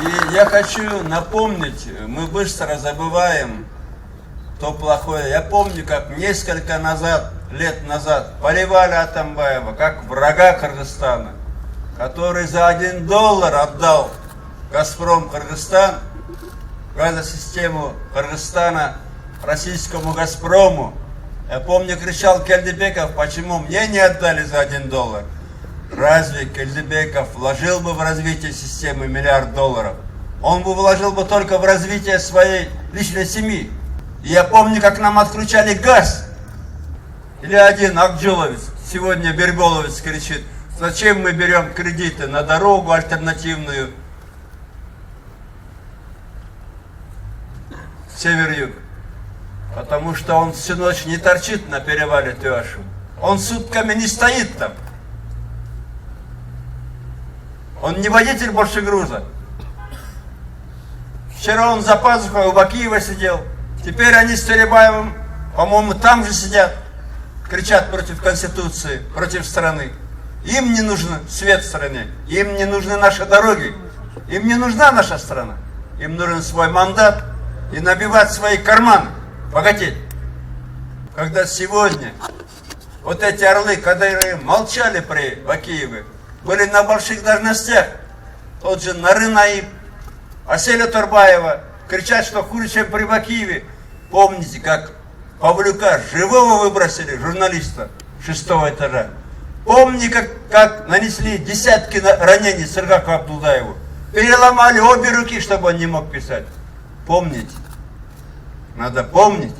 И я хочу напомнить, мы быстро забываем то плохое. Я помню, как несколько лет назад поливали Атамбаева, как врага Кыргызстана, который за $1 отдал Газпром Кыргызстан, газосистему Кыргызстана, российскому Газпрому. Я помню, кричал Келдебеков, почему мне не отдали за $1? Разве Келдебеков вложил бы в развитие системы $1 миллиард? Он бы вложил бы только в развитие своей личной семьи. И я помню, как нам отключали газ. Или один Акджоловец, сегодня Берголовец кричит, зачем мы берем кредиты на дорогу альтернативную север-юг. Потому что он всю ночь не торчит на перевале Тюашу. Он сутками не стоит там. Он не водитель больше груза. Вчера он за пазухой у Бакиева сидел. Теперь они с Теребаевым, по-моему, там же сидят. Кричат против Конституции, против страны. Им не нужен свет в стране. Им не нужны наши дороги. Им не нужна наша страна. Им нужен свой мандат и набивать свои карманы. Богатеть. Когда сегодня вот эти орлы, которые молчали при Бакиеве, были на больших должностях, тот же Нарын Наиб, Аселя Турбаева, кричат, что хуже, чем при Бакиеве. Помните, как Павлюка живого выбросили, журналиста, 6-го этажа. Помните, как нанесли десятки ранений Сыргаку Абдулдаеву. Переломали обе руки, чтобы он не мог писать. Помните. Надо помнить.